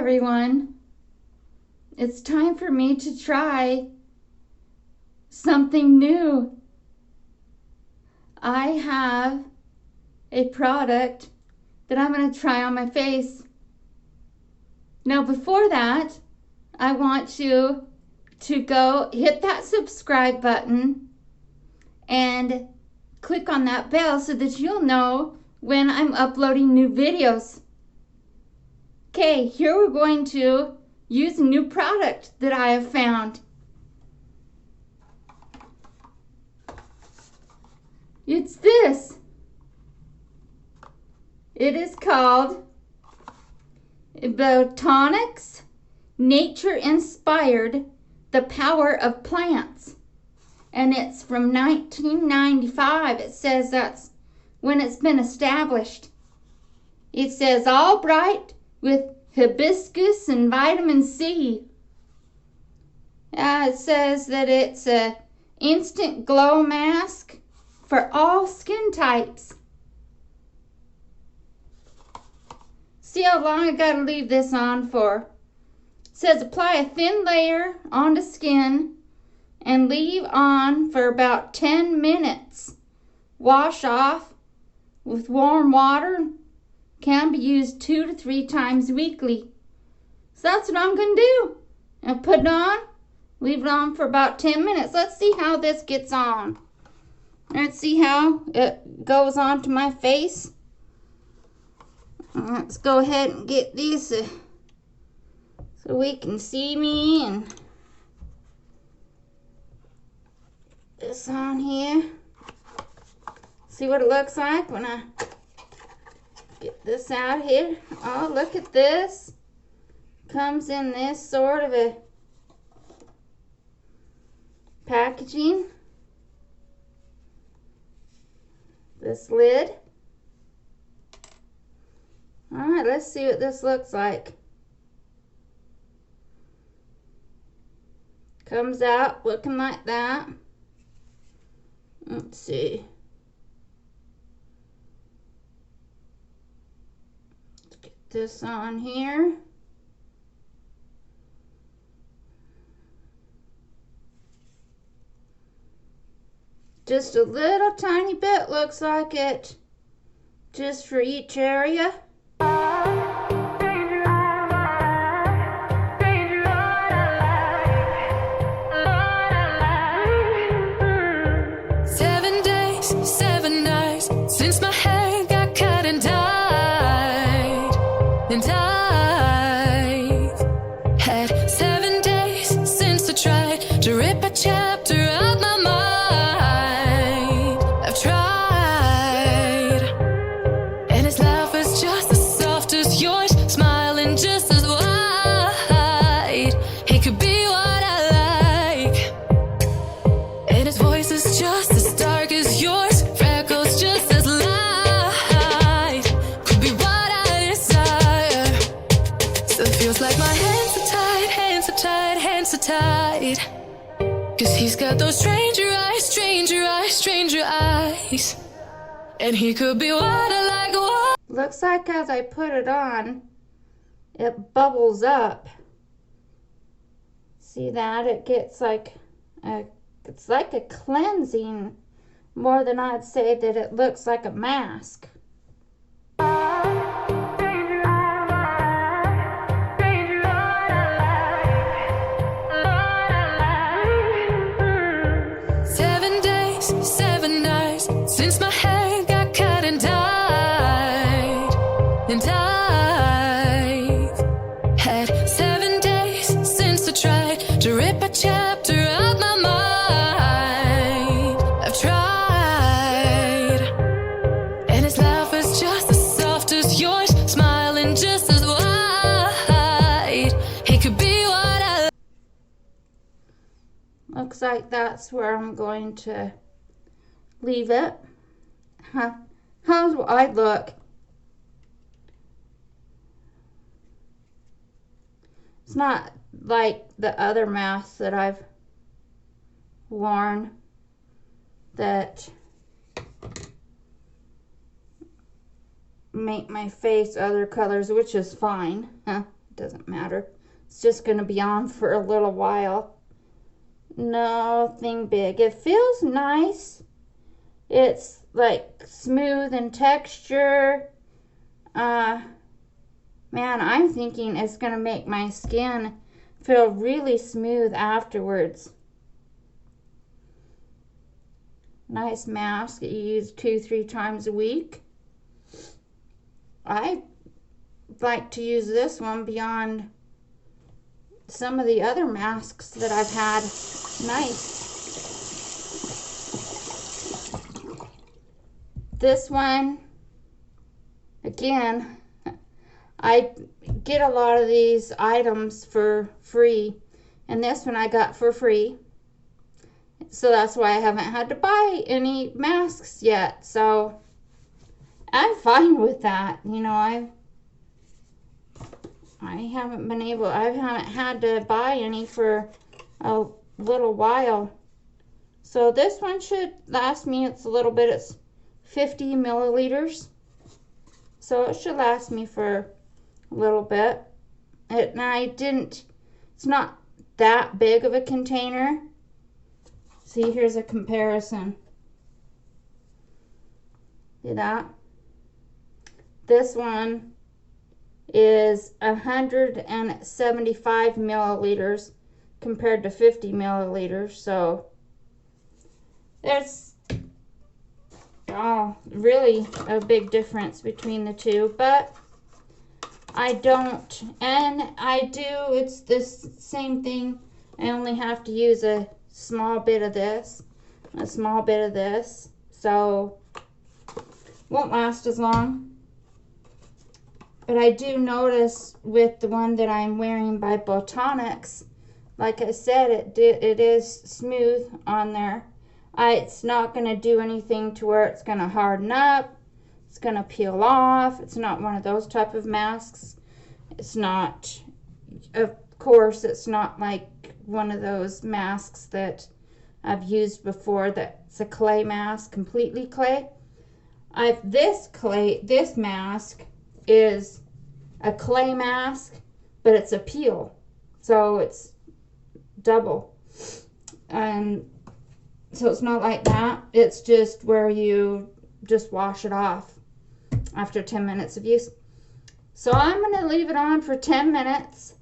everyone. It's time for me to try something new. I have a product that I'm going to try on my face. Now before that, I want you to go hit that subscribe button and click on that bell so that you'll know when I'm uploading new videos. Okay, here we're going to use a new product that I have found. It's this. It is called Botanics Nature Inspired The Power of Plants. And it's from 1995. It says that's when it's been established. It says all bright with hibiscus and vitamin C. It says that it's a instant glow mask for all skin types. See how long I gotta leave this on for. It says apply a thin layer onto skin and leave on for about 10 minutes. Wash off with warm water. Can be used 2 to 3 times weekly. So that's what I'm going to do. I'll put it on, leave it on for about 10 minutes. Let's see how this gets on. Let's see how it goes onto my face. Let's go ahead and get these so we can see me, and this on here. See what it looks like when I get this out here. Oh, look at this. Comes in this sort of a packaging. This lid. Alright, let's see what this looks like. Comes out looking like that. Let's see. Let's get this on here. Just a little tiny bit looks like it. Just for each area. Tight, 'cause he's got those stranger eyes, stranger eyes, stranger eyes, and he could be what I like. What? Looks like as I put it on, it bubbles up. See that? It gets like it's like a cleansing more than I'd say that it looks like a mask. Looks like that's where I'm going to leave it. How do I look? It's not like the other masks that I've worn that make my face other colors, which is fine. doesn't matter. It's just going to be on for a little while. Nothing big. It feels nice. It's like smooth in texture. Man, I'm thinking it's going to make my skin feel really smooth afterwards. Nice mask that you use 2-3 times a week. I like to use this one beyond some of the other masks that I've had. Nice. This one, again, I get a lot of these items for free, and this one I got for free. So that's why I haven't had to buy any masks yet. So I'm fine with that. You know, I haven't had to buy any for a little while. So this one should last me, it's a little bit, it's 50 milliliters. So it should last me for a little bit. It's not that big of a container. See, here's a comparison. See that? This one is 175 milliliters compared to 50 milliliters. So there's really a big difference between the two. But I don't, and I do, it's this same thing. I only have to use a small bit of this, a small bit of this, so won't last as long. But I do notice with the one that I'm wearing by Botanics, like I said, it is smooth on there. It's not going to do anything to where it's going to harden up, it's going to peel off. It's not one of those type of masks. It's not, of course, it's not like one of those masks that I've used before that's a clay mask, completely clay. This mask is a clay mask, but it's a peel, so it's double. And so it's not like that. It's just where you just wash it off after 10 minutes of use. So I'm going to leave it on for 10 minutes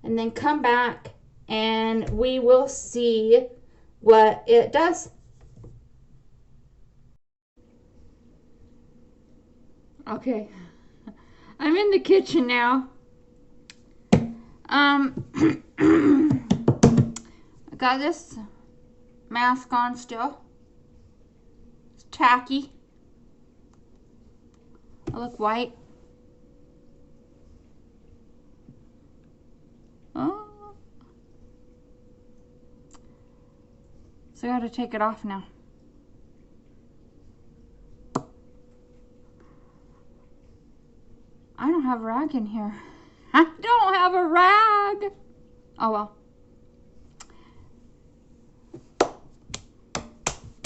and then come back and we will see what it does. Okay, I'm in the kitchen now. I got this mask on still. It's tacky. I look white. Oh. So I gotta take it off now. I don't have a rag in here. I don't have a rag. Oh well.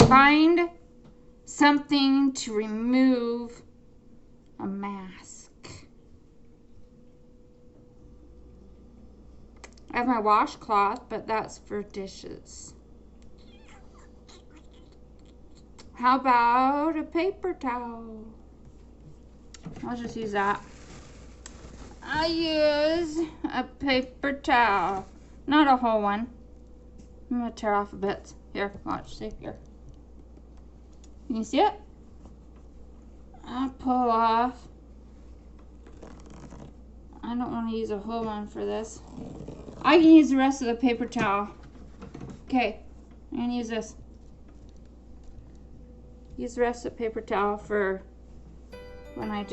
Find something to remove a mask. I have my washcloth, but that's for dishes. How about a paper towel? I'll just use that. I use a paper towel, not a whole one. I'm gonna tear off a bit. Here, watch, see here. Can you see it? I'll pull off. I don't want to use a whole one for this. I can use the rest of the paper towel. Okay, I'm gonna use this. Use the rest of the paper towel for when I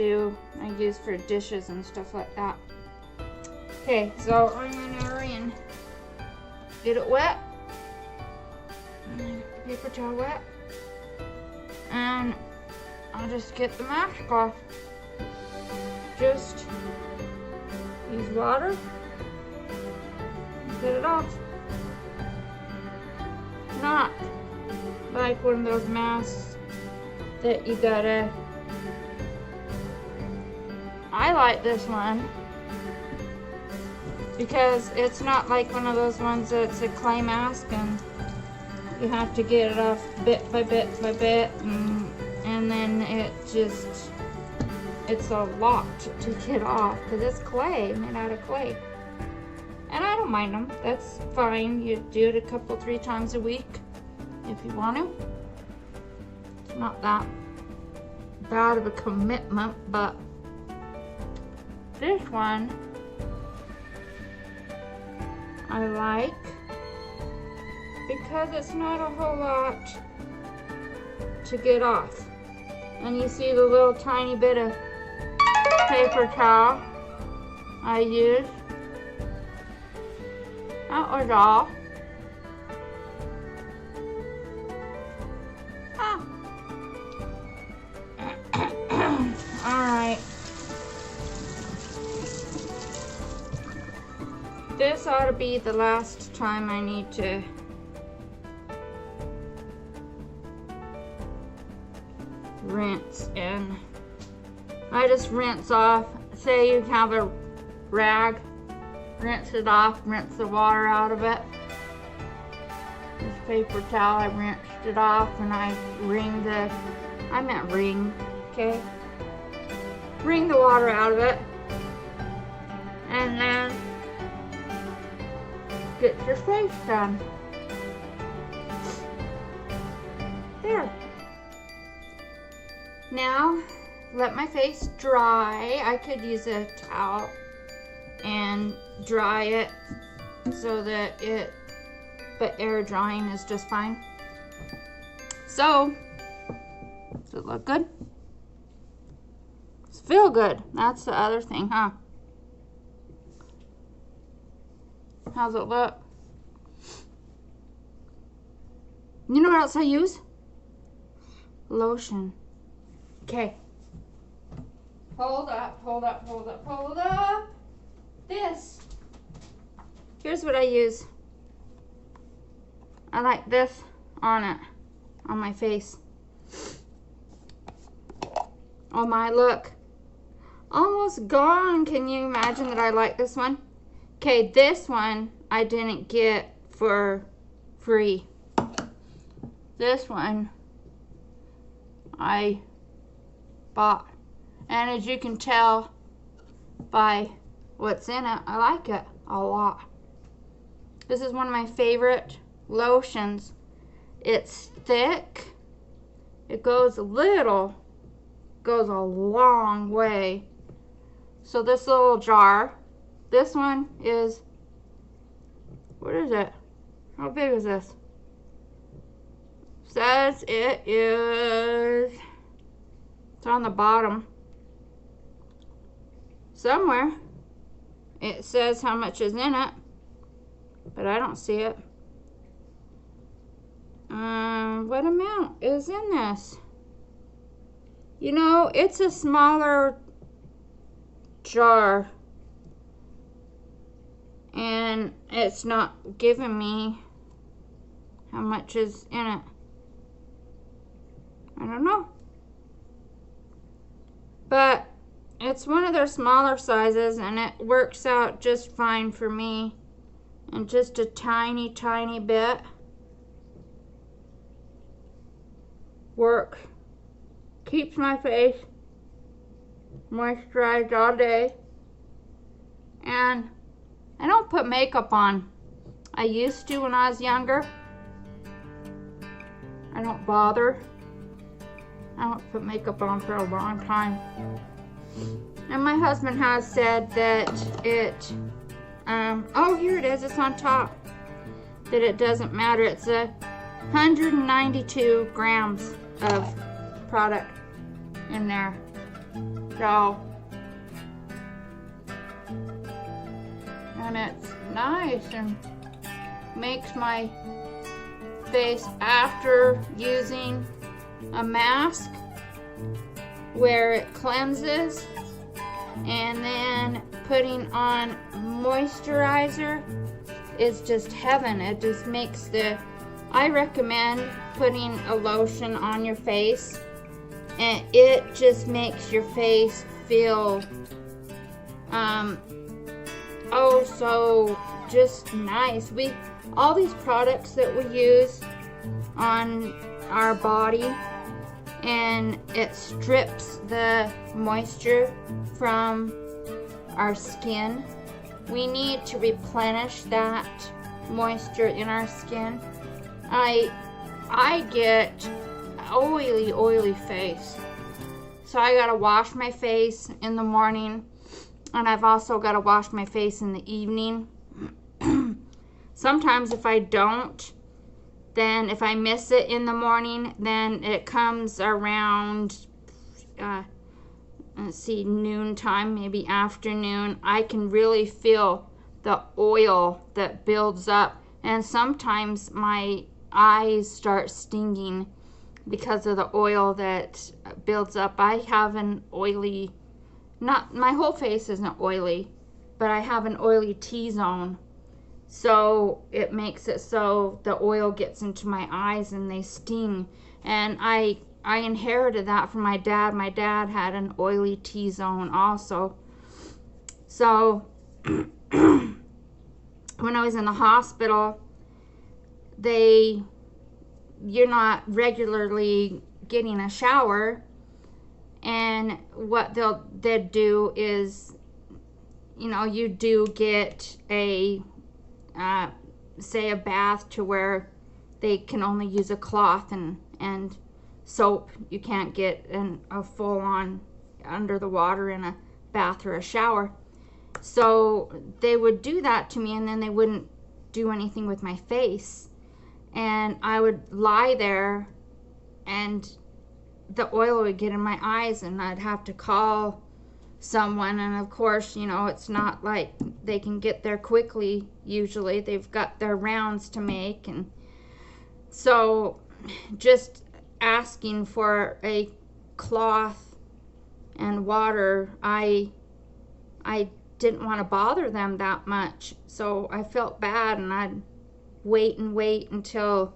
use for dishes and stuff like that. Okay, so I'm gonna hurry and get it wet. And then get the paper towel wet. And I'll just get the mask off. Just use water and get it off. Not like one of those masks that you gotta. I like this one because it's not like one of those ones that's a clay mask and you have to get it off bit by bit by bit, and then it's a lot to get off because it's clay, made out of clay. And I don't mind them. That's fine. You do it a couple, 3 times a week if you want to. It's not that bad of a commitment, but this one I like because it's not a whole lot to get off. And you see the little tiny bit of paper towel I used. That was all. Alright. This ought to be the last time I need to rinse, and I just rinse off. Say you have a rag, rinse it off, rinse the water out of it. This paper towel, I rinsed it off, and I wring the water out of it, and then get your face done. There. Now, let my face dry. I could use a towel and dry it so that but air drying is just fine. So, does it look good? Does it feel good? That's the other thing, huh? How's it look? You know what else I use? Lotion. Okay. Hold up, hold up, hold up, hold up. This. Here's what I use. I like this on it, on my face. Oh my, look. Almost gone. Can you imagine that I like this one? Okay, this one I didn't get for free. This one I bought. And as you can tell by what's in it, I like it a lot. This is one of my favorite lotions. It's thick. It goes a long way. So this little jar, this one is, what is it? How big is this? Says it is, it's on the bottom. Somewhere it says how much is in it, but I don't see it. What amount is in this? You know, it's a smaller jar, and it's not giving me how much is in it. I don't know. But it's one of their smaller sizes, and it works out just fine for me. And just a tiny, tiny bit. Keeps my face moisturized all day. And I don't put makeup on. I used to when I was younger. I don't bother. I don't put makeup on for a long time. And my husband has said that it, oh, here it is, it's on top, that it doesn't matter. It's 192 grams of product in there. So, and it's nice and makes my face, after using a mask where it cleanses and then putting on moisturizer, is just heaven. It just makes I recommend putting a lotion on your face, and it just makes your face feel oh so just nice. All these products that we use on our body, and it strips the moisture from our skin. We need to replenish that moisture in our skin. I get oily face, so I gotta wash my face in the morning, and I've also gotta wash my face in the evening. Sometimes if I don't, then if I miss it in the morning, then it comes around let's see, noontime, maybe afternoon. I can really feel the oil that builds up, and sometimes my eyes start stinging because of the oil that builds up. I have an oily, not my whole face isn't oily, but I have an oily T-zone, so it makes it so the oil gets into my eyes and they sting. And I inherited that from my dad. My dad had an oily T-zone also. So when I was in the hospital, you're not regularly getting a shower, and what they'd do is, you do get a say a bath to where they can only use a cloth and soap. You can't get a full-on under the water in a bath or a shower. So they would do that to me, and then they wouldn't do anything with my face, and I would lie there and the oil would get in my eyes, and I'd have to call someone. And of course, it's not like they can get there quickly. Usually they've got their rounds to make, and so just asking for a cloth and water, I didn't want to bother them that much, so I felt bad, and I'd wait until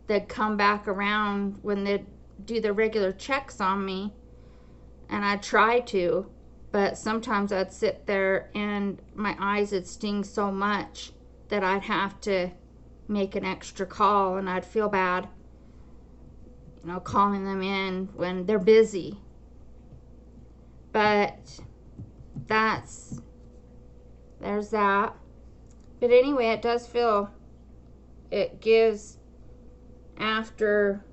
they'd come back around when they'd do the regular checks on me, and I'd try to, but sometimes I'd sit there and my eyes would sting so much that I'd have to make an extra call, and I'd feel bad, calling them in when they're busy. But there's that. But anyway, it does feel, it gives, after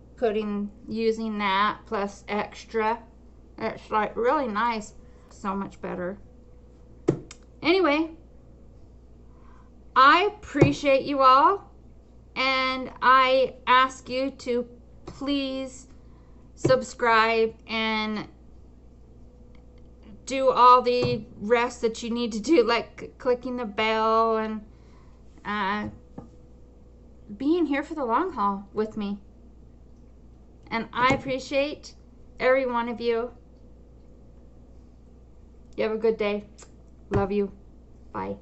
using that plus extra, it's like really nice, so much better. Anyway, I appreciate you all, and I ask you to please subscribe and do all the rest that you need to do, like clicking the bell and being here for the long haul with me. And I appreciate every one of you. You have a good day. Love you. Bye.